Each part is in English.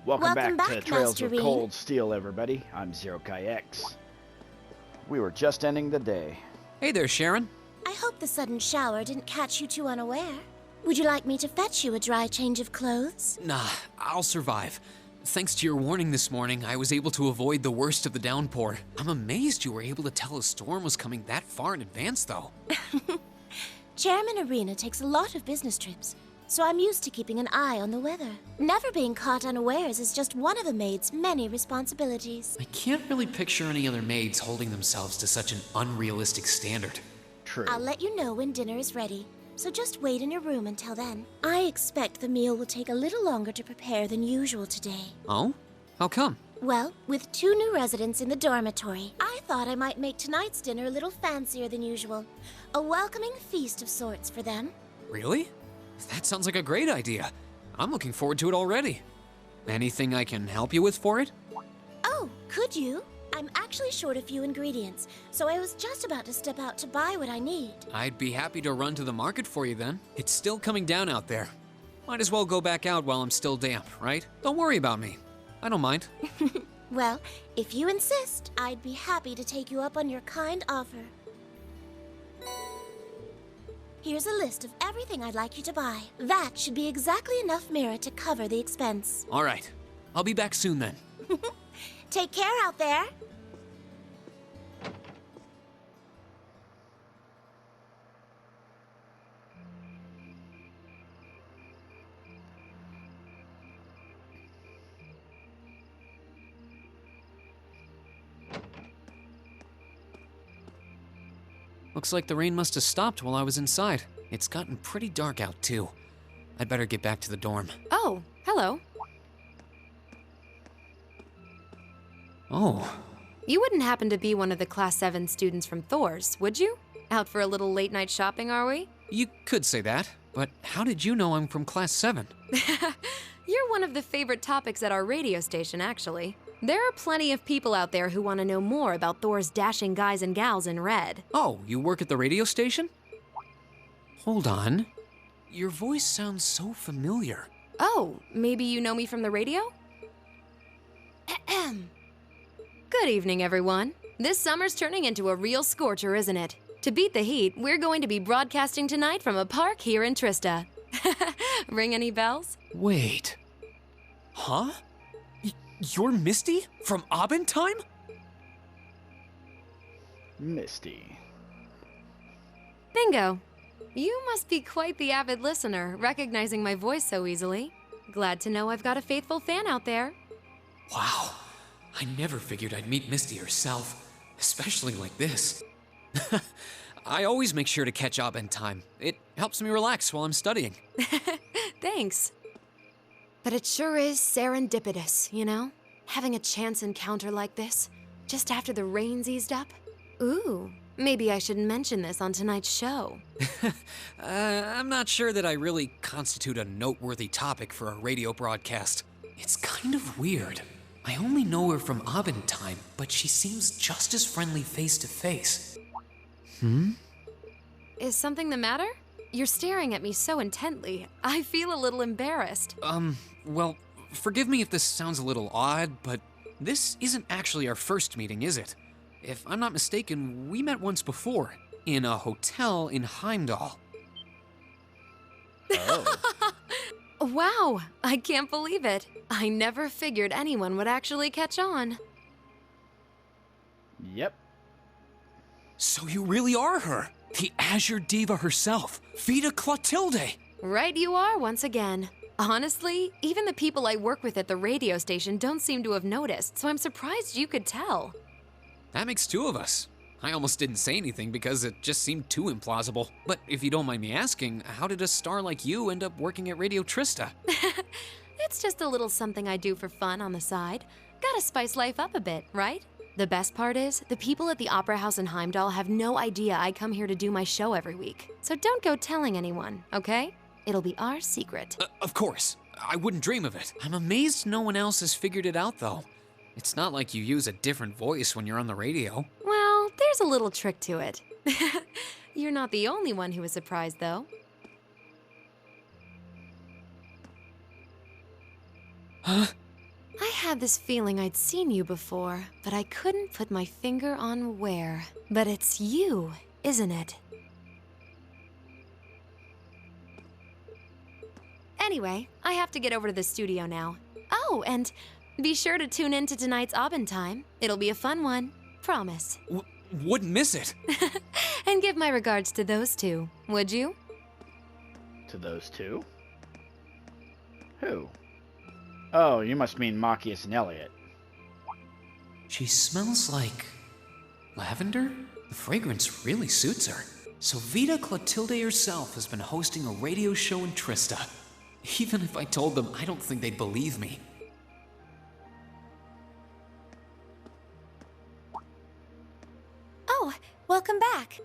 Welcome back to Trails Master of Rean. Cold Steel, everybody. I'm Zero Kai X. We were just ending the day. Hey there, Sharon. I hope the sudden shower didn't catch you too unaware. Would you like me to fetch you a dry change of clothes? Nah, I'll survive. Thanks to your warning this morning, I was able to avoid the worst of the downpour. I'm amazed you were able to tell a storm was coming that far in advance, though. Chairman Arena takes a lot of business trips, so I'm used to keeping an eye on the weather. Never being caught unawares is just one of a maid's many responsibilities. I can't really picture any other maids holding themselves to such an unrealistic standard. True. I'll let you know when dinner is ready, so just wait in your room until then. I expect the meal will take a little longer to prepare than usual today. Oh? How come? Well, with 2 new residents in the dormitory, I thought I might make tonight's dinner a little fancier than usual. A welcoming feast of sorts for them. Really? That sounds like a great idea. I'm looking forward to it already. Anything I can help you with for it? Oh, could you? I'm actually short a few ingredients, so I was just about to step out to buy what I need. I'd be happy to run to the market for you then. It's still coming down out there. Might as well go back out while I'm still damp, right? Don't worry about me. I don't mind. Well, if you insist, I'd be happy to take you up on your kind offer. Here's a list of everything I'd like you to buy. That should be exactly enough Mira to cover the expense. All right. I'll be back soon then. Take care out there. Looks like the rain must have stopped while I was inside. It's gotten pretty dark out too. I'd better get back to the dorm. Oh, hello. Oh, You wouldn't happen to be one of the Class 7 students from Thor's, would you? Out for a little late night shopping, are we? you could say that, but how did you know I'm from Class 7? You're one of the favorite topics at our radio station, actually. There are plenty of people out there who want to know more about Thor's dashing guys and gals in red. Oh, you work at the radio station? Hold on. Your voice sounds so familiar. Oh, maybe you know me from the radio? Ahem. Good evening, everyone. This summer's turning into a real scorcher, isn't it? To beat the heat, we're going to be broadcasting tonight from a park here in Trista. Ring any bells? Wait. Huh? You're Misty? From Abendheim? Misty. Bingo. You must be quite the avid listener, recognizing my voice so easily. Glad to know I've got a faithful fan out there. Wow. I never figured I'd meet Misty herself, especially like this. I always make sure to catch Abendheim. It helps me relax while I'm studying. Thanks. But it sure is serendipitous, you know? Having a chance encounter like this, just after the rain's eased up. Ooh, maybe I should mention this on tonight's show. I'm not sure that I really constitute a noteworthy topic for a radio broadcast. It's kind of weird. I only know her from Abendheim, but she seems just as friendly face to face. Is something the matter? You're staring at me so intently. I feel a little embarrassed. Well, forgive me if this sounds a little odd, but this isn't actually our first meeting, is it? If I'm not mistaken, we met once before, in a hotel in Heimdall. Oh. Wow, I can't believe it. I never figured anyone would actually catch on. Yep. So you really are her, the Azure Diva herself, Vita Clotilde. Right you are once again. Honestly, even the people I work with at the radio station don't seem to have noticed, so I'm surprised you could tell. That makes 2 of us. I almost didn't say anything because it just seemed too implausible. But if you don't mind me asking, how did a star like you end up working at Radio Trista? It's just a little something I do for fun on the side. Gotta spice life up a bit, right? The best part is, the people at the Opera House in Heimdall have no idea I come here to do my show every week. So don't go telling anyone, okay? It'll be our secret. Of course. I wouldn't dream of it. I'm amazed no one else has figured it out, though. It's not like you use a different voice when you're on the radio. Well, there's a little trick to it. You're not the only one who was surprised, though. Huh? I had this feeling I'd seen you before, but I couldn't put my finger on where. But it's you, isn't it? Anyway, I have to get over to the studio now. Oh, and be sure to tune in to tonight's Aubin Time. It'll be a fun one. Promise. Wouldn't miss it. And give my regards to those two, would you? To those two? Who? Oh, you must mean Machias and Elliot. She smells like lavender? The fragrance really suits her. So Vita Clotilde herself has been hosting a radio show in Trista. Even if I told them, I don't think they'd believe me. Oh, welcome back.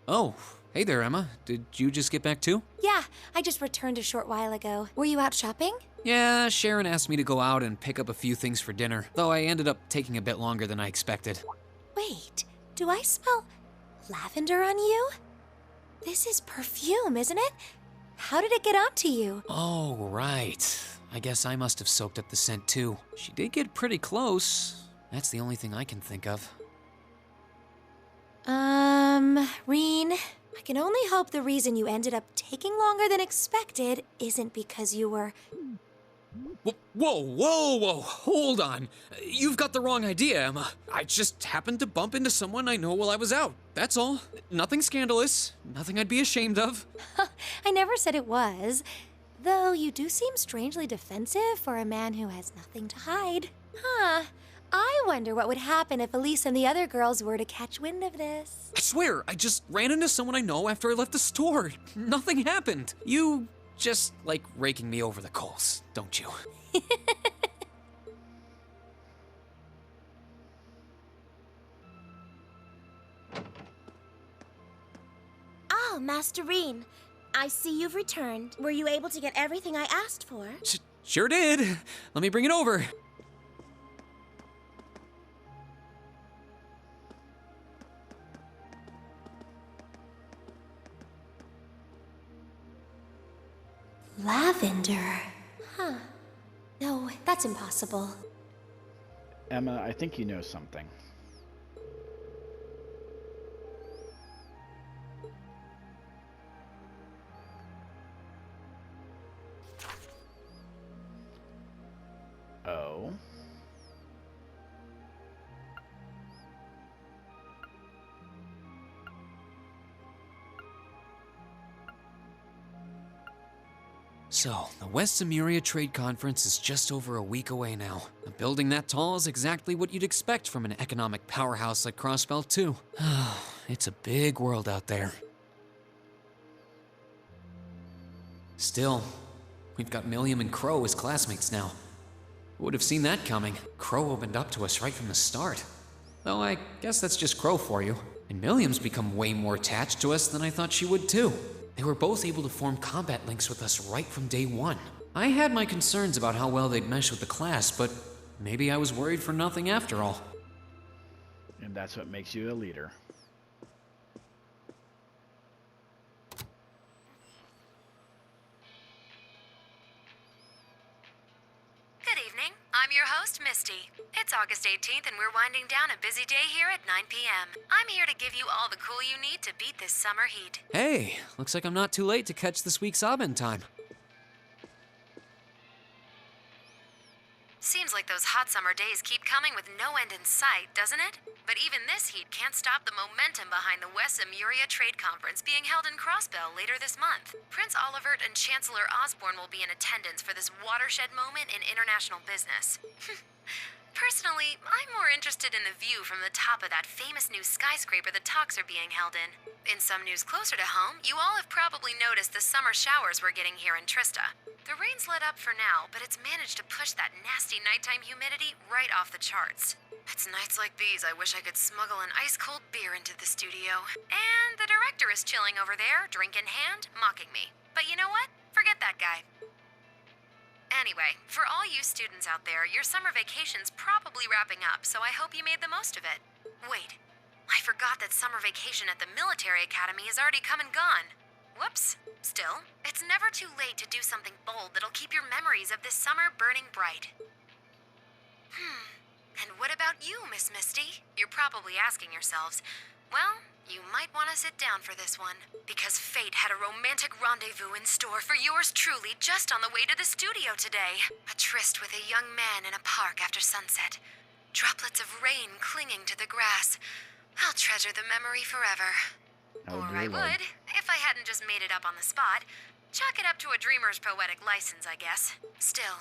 Oh, hey there, Emma. Did you just get back too? Yeah, I just returned a short while ago. Were you out shopping? Yeah, Sharon asked me to go out and pick up a few things for dinner, though I ended up taking a bit longer than I expected. Wait, do I smell lavender on you? This is perfume, isn't it? How did it get onto you? Oh, right. I guess I must have soaked up the scent too. She did get pretty close. That's the only thing I can think of. Reen, I can only hope the reason you ended up taking longer than expected isn't because you were... Whoa, hold on. You've got the wrong idea, Emma. I just happened to bump into someone I know while I was out. That's all. Nothing scandalous. Nothing I'd be ashamed of. I never said it was. Though you do seem strangely defensive for a man who has nothing to hide. Huh. I wonder what would happen if Elise and the other girls were to catch wind of this. I swear, I just ran into someone I know after I left the store. Nothing happened. You just like raking me over the coals, don't you? Oh, Master Reen. I see you've returned. Were you able to get everything I asked for? Sure did. Let me bring it over. Lavender. Huh. No, that's impossible. Emma, I think you know something. Oh? So, the West Zemuria Trade Conference is just over a week away now. A building that tall is exactly what you'd expect from an economic powerhouse like Crossbelt 2. It's a big world out there. Still, we've got Milliam and Crow as classmates now. Who would have seen that coming? Crow opened up to us right from the start. Though I guess that's just Crow for you. And Milliam's become way more attached to us than I thought she would too. They were both able to form combat links with us right from day one. I had my concerns about how well they'd mesh with the class, but maybe I was worried for nothing after all. And that's what makes you a leader. Good evening. I'm your host, Misty. It's August 18th and we're winding down a busy day here at 9 p.m. I'm here to give you all the cool you need to beat this summer heat. Hey, looks like I'm not too late to catch this week's Aubin Time. Seems like those hot summer days keep coming with no end in sight, doesn't it? But even this heat can't stop the momentum behind the West Zemuria Trade Conference being held in Crossbell later this month. Prince Olivert and Chancellor Osborne will be in attendance for this watershed moment in international business. Personally, I'm more interested in the view from the top of that famous new skyscraper the talks are being held in. In some news closer to home, you all have probably noticed the summer showers we're getting here in Trista. The rain's let up for now, but it's managed to push that nasty nighttime humidity right off the charts. It's nights like these I wish I could smuggle an ice-cold beer into the studio. And the director is chilling over there, drink in hand, mocking me. But you know what? Forget that guy. Anyway, for all you students out there, your summer vacation's probably wrapping up, so I hope you made the most of it. Wait, I forgot that summer vacation at the military academy is already come and gone. Whoops. Still, it's never too late to do something bold that'll keep your memories of this summer burning bright. And what about you, Miss Misty? You're probably asking yourselves, well, you might want to sit down for this one, because fate had a romantic rendezvous in store for yours truly just on the way to the studio today. A tryst with a young man in a park after sunset. Droplets of rain clinging to the grass. I'll treasure the memory forever. Oh, Or dear I Lord. would, if I hadn't just made it up on the spot. Chalk it up to a dreamer's poetic license, I guess. Still,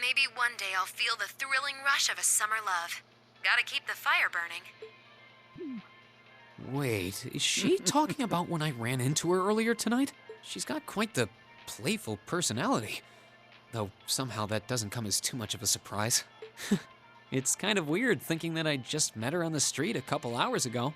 maybe one day I'll feel the thrilling rush of a summer love. Gotta keep the fire burning. Wait, is she talking about when I ran into her earlier tonight? She's got quite the playful personality. Though somehow that doesn't come as too much of a surprise. It's kind of weird thinking that I just met her on the street a couple hours ago.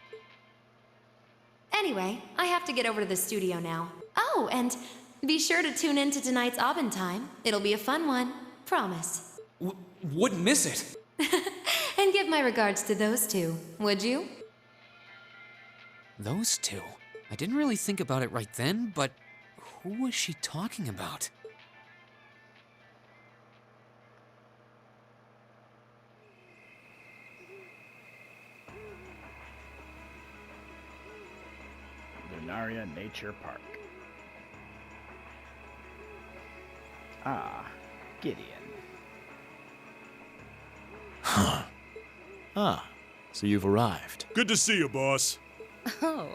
Anyway, I have to get over to the studio now. Oh, and be sure to tune in to tonight's Aubin Time. It'll be a fun one. Promise. Wouldn't miss it. And give my regards to those two, would you? Those two? I didn't really think about it right then, but who was she talking about? Lunaria Nature Park. Ah, Gideon. So you've arrived. Good to see you, boss. Oh,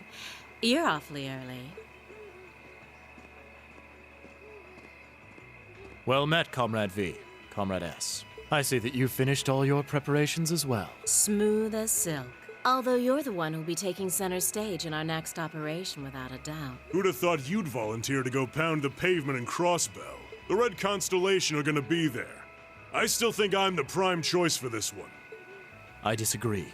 you're awfully early. Well met, Comrade V, Comrade S. I see that you've finished all your preparations as well. Smooth as silk. Although you're the one who'll be taking center stage in our next operation without a doubt. Who'd have thought you'd volunteer to go pound the pavement in Crossbell? The Red Constellation are gonna be there. I still think I'm the prime choice for this one. I disagree.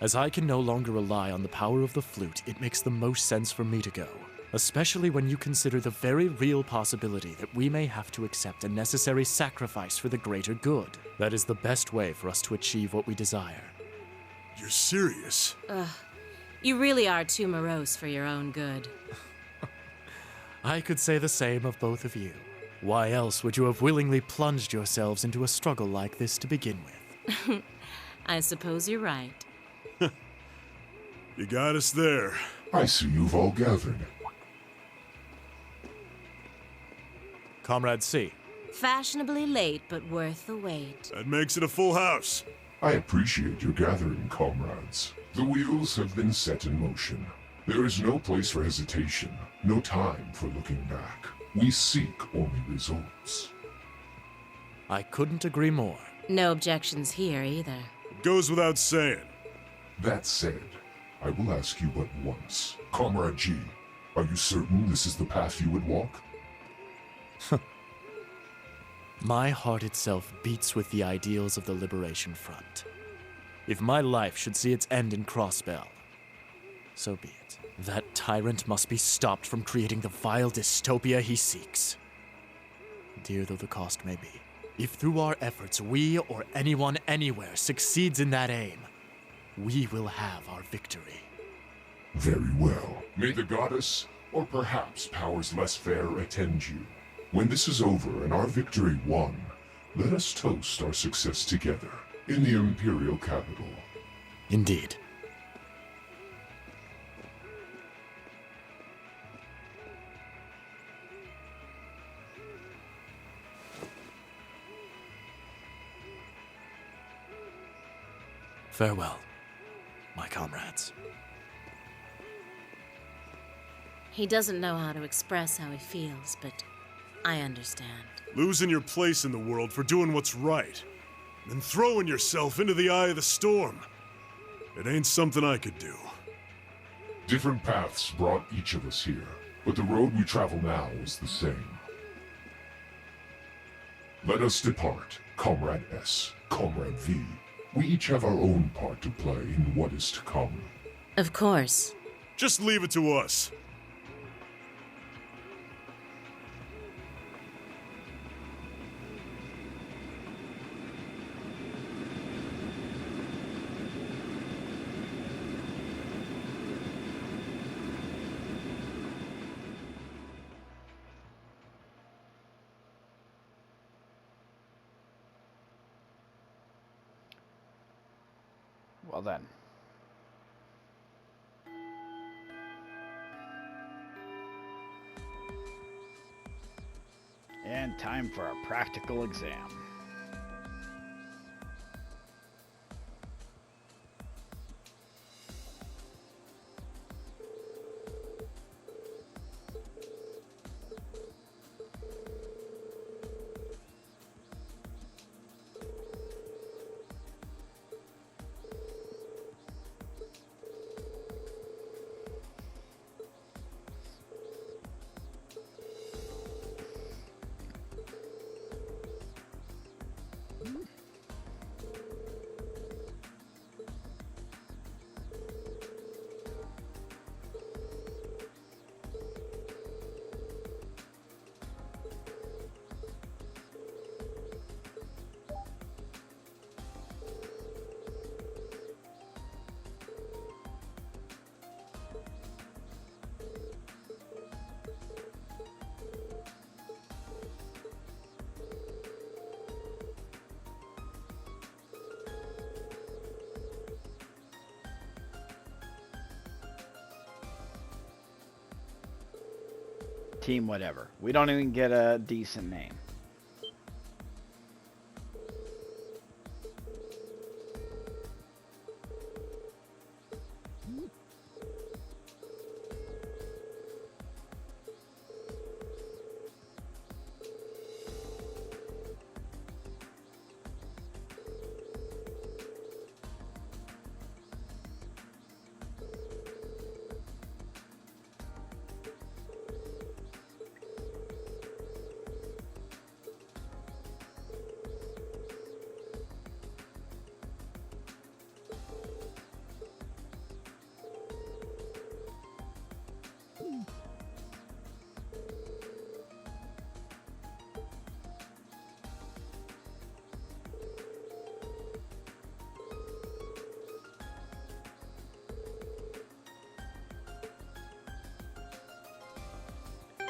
As I can no longer rely on the power of the flute, it makes the most sense for me to go. Especially when you consider the very real possibility that we may have to accept a necessary sacrifice for the greater good. That is the best way for us to achieve what we desire. You're serious? You really are too morose for your own good. I could say the same of both of you. Why else would you have willingly plunged yourselves into a struggle like this to begin with? I suppose you're right. You got us there. I see you've all gathered. Comrade C. Fashionably late, but worth the wait. That makes it a full house. I appreciate your gathering, comrades. The wheels have been set in motion. There is no place for hesitation, no time for looking back. We seek only results. I couldn't agree more. No objections here either. It goes without saying. That said, I will ask you but once. Comrade G, are you certain this is the path you would walk? My heart itself beats with the ideals of the Liberation Front. If my life should see its end in Crossbell, so be it. That tyrant must be stopped from creating the vile dystopia he seeks. Dear though the cost may be, if through our efforts we or anyone anywhere succeeds in that aim, we will have our victory. Very well. May the goddess, or perhaps powers less fair, attend you. When this is over and our victory won, let us toast our success together in the Imperial capital. Indeed. Farewell, my comrades. He doesn't know how to express how he feels, but I understand. Losing your place in the world for doing what's right. And throwing yourself into the eye of the storm. It ain't something I could do. Different paths brought each of us here, but the road we travel now is the same. Let us depart, Comrade S, Comrade V. We each have our own part to play in what is to come. Of course. Just leave it to us. well then. And time for a practical exam. Team whatever. We don't even get a decent name.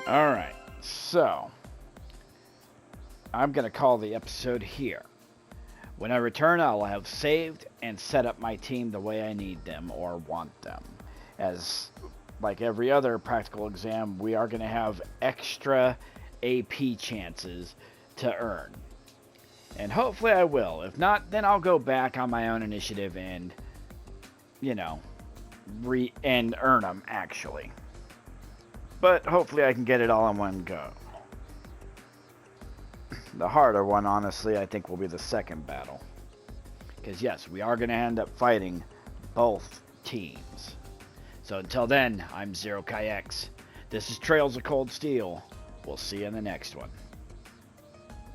Alright, so I'm going to call the episode here. When I return, I'll have saved and set up my team the way I need them or want them. As like every other practical exam, we are going to have extra AP chances to earn. And hopefully I will. If not, then I'll go back on my own initiative and, you know, and earn them actually. But hopefully I can get it all in one go. The harder one, honestly, I think will be the second battle. Because yes, we are going to end up fighting both teams. So until then, I'm Zero Kai X. This is Trails of Cold Steel. We'll see you in the next one.